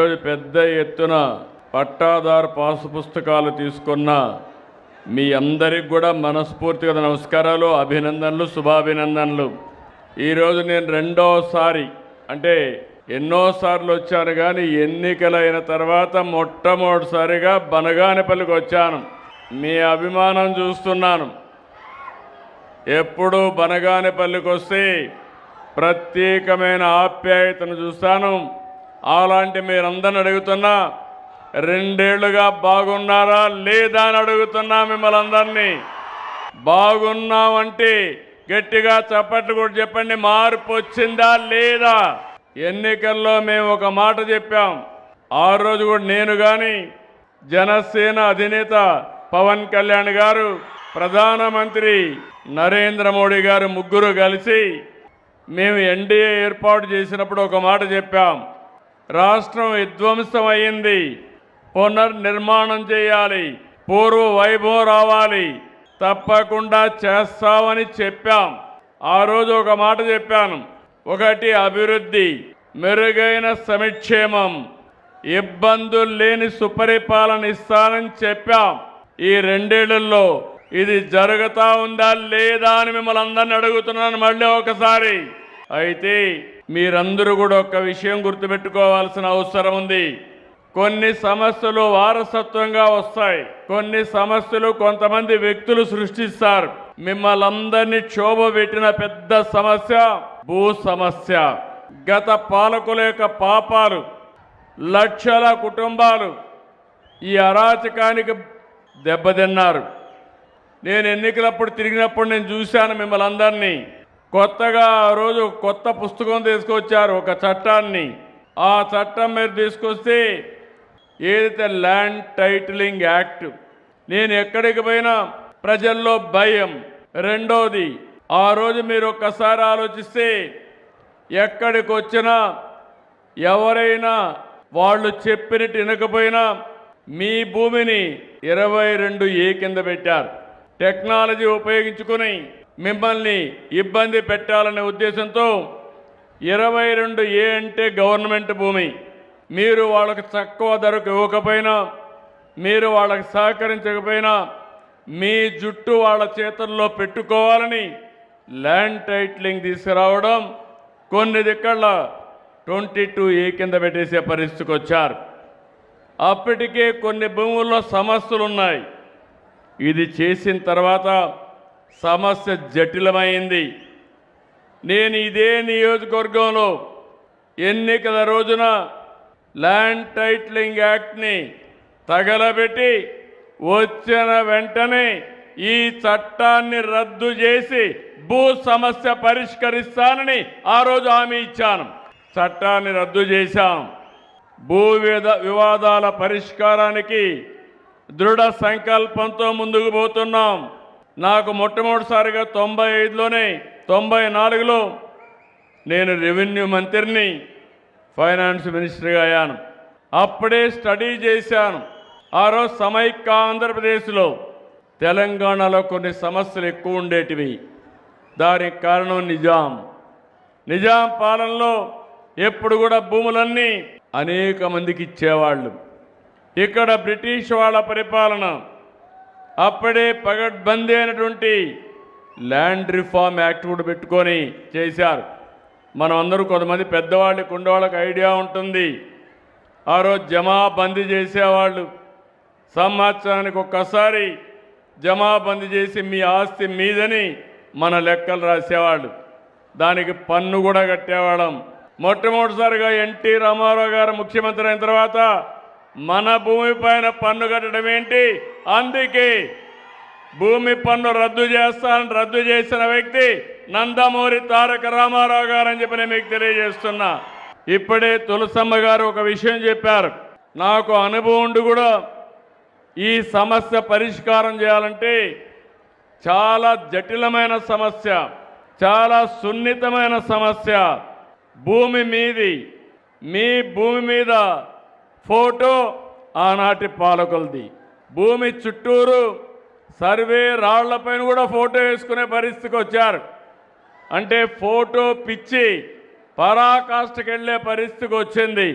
ఈరోజు పెద్ద ఎత్తున పట్టాదారు పాసు పుస్తకాలు తీసుకున్న మీ అందరికి కూడా మనస్ఫూర్తిగా నమస్కారాలు, అభినందనలు, శుభాభినందనలు. ఈరోజు నేను రెండోసారి, అంటే ఎన్నోసార్లు వచ్చాను కానీ ఎన్నికలైన తర్వాత మొట్టమొదటిసారిగా బనగానపల్లికి వచ్చాను. మీ అభిమానం చూస్తున్నాను. ఎప్పుడూ బనగానపల్లికి వస్తే ప్రత్యేకమైన ఆప్యాయతను చూస్తాను. అలాంటి మీరందరిని అడుగుతున్నా, 2 ఏళ్లుగా బాగున్నారా లేదా అని అడుగుతున్నా మిమ్మల్ని అందరినీ. బాగున్నామంటే గట్టిగా చప్పట్లు కూడా చెప్పండి. మార్పు వచ్చిందా లేదా? ఎన్నికల్లో మేము ఒక మాట చెప్పాం. ఆ రోజు కూడా నేను కానీ, జనసేన అధినేత పవన్ కళ్యాణ్ గారు, ప్రధానమంత్రి నరేంద్ర మోడీ గారు ముగ్గురు కలిసి మేము ఎన్డీఏ ఏర్పాటు చేసినప్పుడు ఒక మాట చెప్పాం. రాష్ట్రం విధ్వంసం అయ్యింది, పునర్నిర్మాణం చేయాలి, పూర్వ వైభవం రావాలి, తప్పకుండా చేస్తామని చెప్పాం. ఆ రోజు ఒక మాట చెప్పాను. ఒకటి అభివృద్ధి, మెరుగైన సంక్షేమం, ఇబ్బందులు లేని సుపరిపాలన ఇస్తానని చెప్పాం. ఈ 2 ఏళ్లలో ఇది జరుగుతా ఉందా లేదా అని మిమ్మల్ని అందరిని అడుగుతున్నాను మళ్ళీ ఒకసారి. అయితే మీరందరూ కూడా ఒక విషయం గుర్తుపెట్టుకోవాల్సిన అవసరం ఉంది. కొన్ని సమస్యలు వారసత్వంగా వస్తాయి, కొన్ని సమస్యలు కొంతమంది వ్యక్తులు సృష్టిస్తారు. మిమ్మల్ని అందరినీ క్షోభ పెట్టిన పెద్ద సమస్య భూ సమస్య. గత పాలకుల యొక్క పాపాలు, లక్షల కుటుంబాలు ఈ అరాచకానికి దెబ్బతిన్నారు. నేను ఎన్నికలప్పుడు తిరిగినప్పుడు నేను చూశాను మిమ్మల్ని అందరినీ. కొత్తగా ఆ రోజు కొత్త పుస్తకం తీసుకొచ్చారు, ఒక చట్టాన్ని. ఆ చట్టం మీరు తీసుకొస్తే ఏదైతే ల్యాండ్ టైటిలింగ్ యాక్ట్, నేను ఎక్కడికి పోయినా ప్రజల్లో భయం. రెండోది, ఆ రోజు మీరు ఒక్కసారి ఆలోచిస్తే ఎక్కడికి వచ్చినా ఎవరైనా వాళ్ళు చెప్పినట్టు వినకపోయినా మీ భూమిని 22A కింద పెట్టారు. టెక్నాలజీ ఉపయోగించుకుని మిమ్మల్ని ఇబ్బంది పెట్టాలనే ఉద్దేశంతో 22A అంటే గవర్నమెంట్ భూమి. మీరు వాళ్ళకి తక్కువ ధరకు ఇవ్వకపోయినా, మీరు వాళ్ళకి సహకరించకపోయినా మీ జుట్టు వాళ్ళ చేతుల్లో పెట్టుకోవాలని ల్యాండ్ టైటిలింగ్ తీసుకురావడం, కొన్ని దిక్కళ్ళ 22A కింద పెట్టేసే పరిస్థితికి వచ్చారు. అప్పటికే కొన్ని భూముల్లో సమస్యలు ఉన్నాయి. ఇది చేసిన తర్వాత సమస్య జటిలమైంది. నేను ఇదే నియోజకవర్గంలో ఎన్నికల రోజున ల్యాండ్ టైటిలింగ్ యాక్ట్ని తగలబెట్టి వచ్చిన వెంటనే ఈ చట్టాన్ని రద్దు చేసి భూ సమస్య పరిష్కరిస్తానని ఆ రోజు హామీ ఇచ్చాను. చట్టాన్ని రద్దు చేశాం. భూ వివాదాల పరిష్కారానికి దృఢ సంకల్పంతో ముందుకు పోతున్నాం. నాకు మొట్టమొదటిసారిగా 95లోనే 94లో నేను రెవెన్యూ మంత్రిని, ఫైనాన్స్ మినిస్టర్గా అయ్యాను. అప్పుడే స్టడీ చేశాను. ఆ రోజు సమైక్య ఆంధ్రప్రదేశ్లో తెలంగాణలో కొన్ని సమస్యలు ఎక్కువ ఉండేటివి. దానికి కారణం నిజాం పాలనలో ఎప్పుడు కూడా భూములన్నీ అనేక మందికి ఇచ్చేవాళ్ళు. ఇక్కడ బ్రిటిష్ వాళ్ళ పరిపాలన, అప్పుడే పగడ్బందీ అయినటువంటి ల్యాండ్ రిఫార్మ్ యాక్ట్ కూడా పెట్టుకొని చేశారు. మనం అందరూ కొంతమంది పెద్దవాళ్ళకి ఉండేవాళ్ళకి ఐడియా ఉంటుంది. ఆ రోజు జమాబందీ చేసేవాళ్ళు. సంవత్సరానికి ఒక్కసారి జమాబందీ చేసి మీ ఆస్తి మీదని మన లెక్కలు రాసేవాళ్ళు. దానికి పన్ను కూడా కట్టేవాళ్ళం. మొట్టమొదటిసారిగా ఎన్టీ రామారావు గారు ముఖ్యమంత్రి అయిన తర్వాత మన భూమి పైన పన్ను కట్టడం ఏంటి? అందుకే భూమి పన్ను రద్దు చేస్తానని రద్దు చేసిన వ్యక్తి నందమూరి తారక రామారావు గారు అని చెప్పి నేను మీకు తెలియజేస్తున్నా. ఇప్పుడే తులసమ్మ గారు ఒక విషయం చెప్పారు. నాకు అనుభవం ఉండి కూడా ఈ సమస్య పరిష్కారం చేయాలంటే చాలా జటిలమైన సమస్య, చాలా సున్నితమైన సమస్య. భూమి మీది, మీ భూమి మీద ఫోటో ఆనాటి పాలకులది. భూమి చుట్టూరు సర్వే రాళ్లపైన కూడా ఫోటో వేసుకునే పరిస్థితికి వచ్చారు. అంటే ఫోటో పిచ్చి పరాకాష్ఠకి వెళ్ళే పరిస్థితికి వచ్చింది.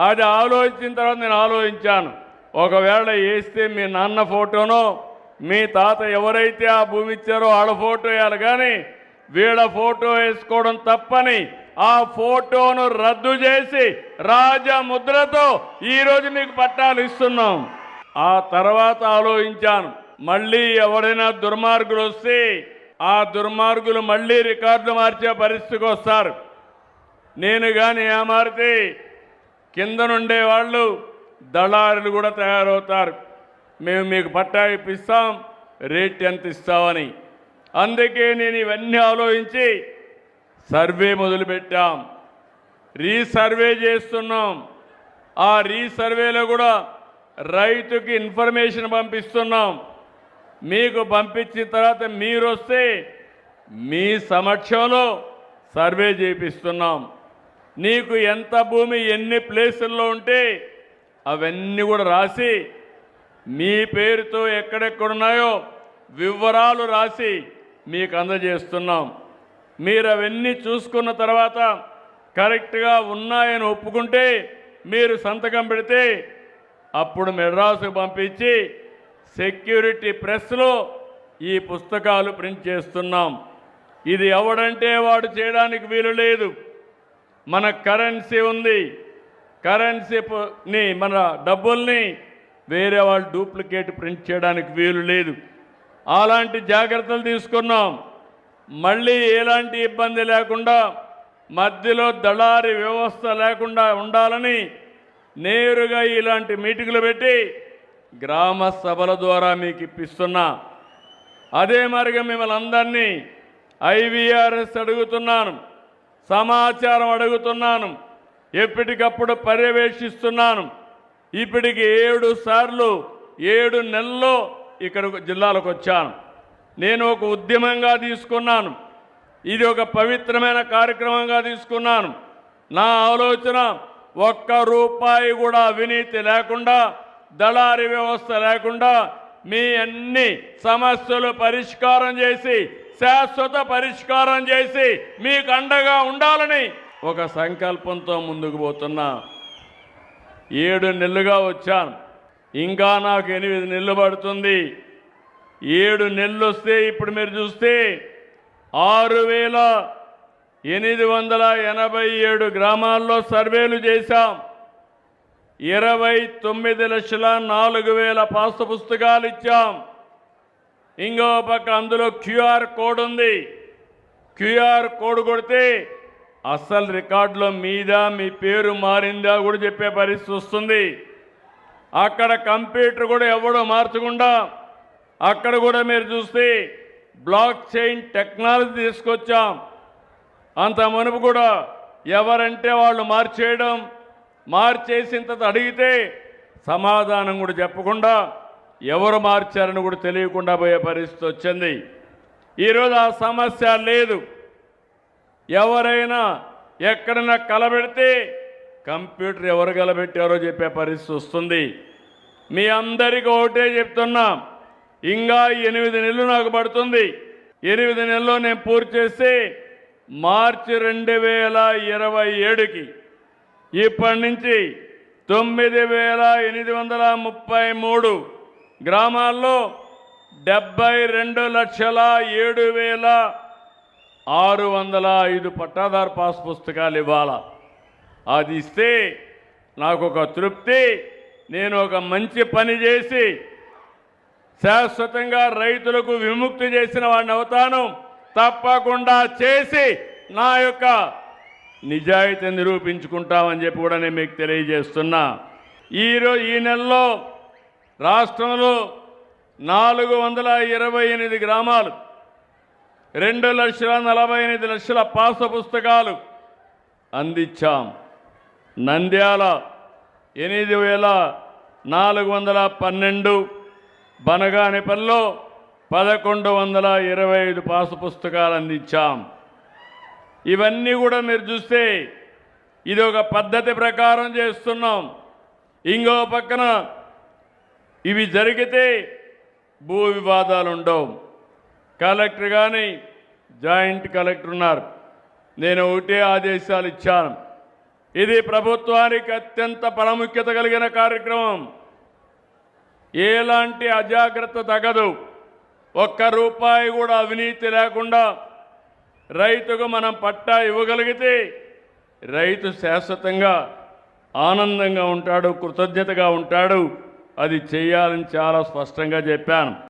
అది ఆలోచించిన తర్వాత నేను ఆలోచించాను, ఒకవేళ వేస్తే మీ నాన్న ఫోటోనో మీ తాత ఎవరైతే ఆ భూమి ఇచ్చారో వాళ్ళ ఫోటో వేయాలి, కానీ వీళ్ళ ఫోటో వేసుకోవడం తప్పని ఆ ఫోటోను రద్దు చేసి రాజముద్రతో ఈరోజు మీకు పట్టాలు ఇస్తున్నాం. ఆ తర్వాత ఆలోచించాను, మళ్ళీ ఎవరైనా దుర్మార్గులు వస్తే ఆ దుర్మార్గులు మళ్ళీ రికార్డు మార్చే పరిస్థితికి వస్తారు. నేను కానీ ఏమారితే కింద నుండే వాళ్ళు దళారులు కూడా తయారవుతారు. మేము మీకు పట్టా ఇప్పిస్తాం, రేట్ ఎంత ఇస్తామని. అందుకే నేను ఇవన్నీ ఆలోచించి సర్వే మొదలుపెట్టాం, రీసర్వే చేస్తున్నాం. ఆ రీసర్వేలో కూడా రైతుకి ఇన్ఫర్మేషన్ పంపిస్తున్నాం. మీకు పంపించిన తర్వాత మీరు వస్తే మీ సమక్షంలో సర్వే చేపిస్తున్నాం. నీకు ఎంత భూమి ఎన్ని ప్లేసుల్లో ఉంటే అవన్నీ కూడా రాసి మీ పేరుతో ఎక్కడెక్కడున్నాయో వివరాలు రాసి మీకు అందజేస్తున్నాం. మీరు అవన్నీ చూసుకున్న తర్వాత కరెక్ట్గా ఉన్నాయని ఒప్పుకుంటే మీరు సంతకం పెడితే అప్పుడు మెడ్రాసుకు పంపించి సెక్యూరిటీ ప్రెస్లో ఈ పుస్తకాలు ప్రింట్ చేస్తున్నాం. ఇది ఎవడంటే వాడు చేయడానికి వీలు లేదు. మన కరెన్సీ ఉంది, కరెన్సీని మన డబ్బుల్ని వేరే వాళ్ళు డూప్లికేట్ ప్రింట్ చేయడానికి వీలు లేదు. అలాంటి జాగ్రత్తలు తీసుకున్నాం. మళ్ళీ ఎలాంటి ఇబ్బంది లేకుండా మధ్యలో దళారీ వ్యవస్థ లేకుండా ఉండాలని నేరుగా ఇలాంటి మీటింగులు పెట్టి గ్రామ సభల ద్వారా మీకు ఇప్పిస్తున్నా. అదే మరిగా మిమ్మల్ని అందరినీ ఐవీఆర్ఎస్ అడుగుతున్నాను, సమాచారం అడుగుతున్నాను, ఎప్పటికప్పుడు పర్యవేక్షిస్తున్నాను. ఇప్పటికి 7 సార్లు 7 నెలల్లో ఇక్కడ జిల్లాలకు వచ్చాను. నేను ఒక ఉద్యమంగా తీసుకున్నాను, ఇది ఒక పవిత్రమైన కార్యక్రమంగా తీసుకున్నాను. నా ఆలోచన ఒక్క రూపాయి కూడా అవినీతి లేకుండా, దళారీ వ్యవస్థ లేకుండా మీ అన్ని సమస్యలు పరిష్కారం చేసి శాశ్వత పరిష్కారం చేసి మీకు అండగా ఉండాలని ఒక సంకల్పంతో ముందుకు పోతున్నా. 7 నెలలుగా వచ్చాను, ఇంకా నాకు 8 నెలలు పడుతుంది. 7 నెలలు వస్తే ఇప్పుడు మీరు చూస్తే 6,887 గ్రామాల్లో సర్వేలు చేశాం. 29,04,000 పాస్ పుస్తకాలు ఇచ్చాం. ఇంకో పక్క అందులో క్యూఆర్ కోడ్ ఉంది. క్యూఆర్ కోడ్ కొడితే అసలు రికార్డులో మీదా మీ పేరు మారిందా కూడా చెప్పే పరిస్థితి వస్తుంది. అక్కడ కంప్యూటర్ కూడా ఎవడో మార్చకుండా అక్కడ కూడా మీరు చూస్తే బ్లాక్ చైన్ టెక్నాలజీ తీసుకొచ్చాం. అంత మునుపు కూడా ఎవరంటే వాళ్ళు మార్చేసిన తర్వాత అడిగితే సమాధానం కూడా చెప్పకుండా ఎవరు మార్చారని కూడా తెలియకుండా పోయే పరిస్థితి వచ్చింది. ఈరోజు ఆ సమస్య లేదు. ఎవరైనా ఎక్కడైనా కలబెడితే కంప్యూటర్ ఎవరు కలబెట్టారో చెప్పే పరిస్థితి వస్తుంది. మీ అందరికీ ఒకటే చెప్తున్నా, ఇంకా 8 నెలలు నాకు పడుతుంది. 8 నెలల్లో నేను పూర్తి చేసి మార్చి 2027కి ఇప్పటి నుంచి 9,833 గ్రామాల్లో 72,07,605 పట్టాదారు పాస్ పుస్తకాలు ఇవ్వాలా. అది ఇస్తే నాకు ఒక తృప్తి. నేను ఒక మంచి పని చేసి శాశ్వతంగా రైతులకు విముక్తి చేసిన వాడిని అవుతాను. తప్పకుండా చేసి నా యొక్క నిజాయితీ నిరూపించుకుంటామని చెప్పి కూడా నేను మీకు తెలియజేస్తున్నా. ఈ నెలలో రాష్ట్రంలో 428 గ్రామాలు 2,48,00,000 పాస్ పుస్తకాలు అందించాం. నంద్యాల 8,412, బనగానిపల్లిలో 1,125 పాస్ పుస్తకాలు అందించాం. ఇవన్నీ కూడా మీరు చూస్తే ఇది ఒక పద్ధతి ప్రకారం చేస్తున్నాం. ఇంకో పక్కన ఇవి జరిగితే భూ వివాదాలు ఉండవు. కలెక్టర్ కానీ జాయింట్ కలెక్టర్ ఉన్నారు. నేను ఒకటే ఆదేశాలు ఇచ్చాను, ఇది ప్రభుత్వానికి అత్యంత ప్రాముఖ్యత కలిగిన కార్యక్రమం. ఎలాంటి అజాగ్రత్త తగదు. ఒక్క రూపాయి కూడా అవినీతి లేకుండా రైతుకు మనం పట్టా ఇవ్వగలిగితే రైతు శాశ్వతంగా ఆనందంగా ఉంటాడు, కృతజ్ఞతగా ఉంటాడు. అది చేయాలని చాలా స్పష్టంగా చెప్పాను.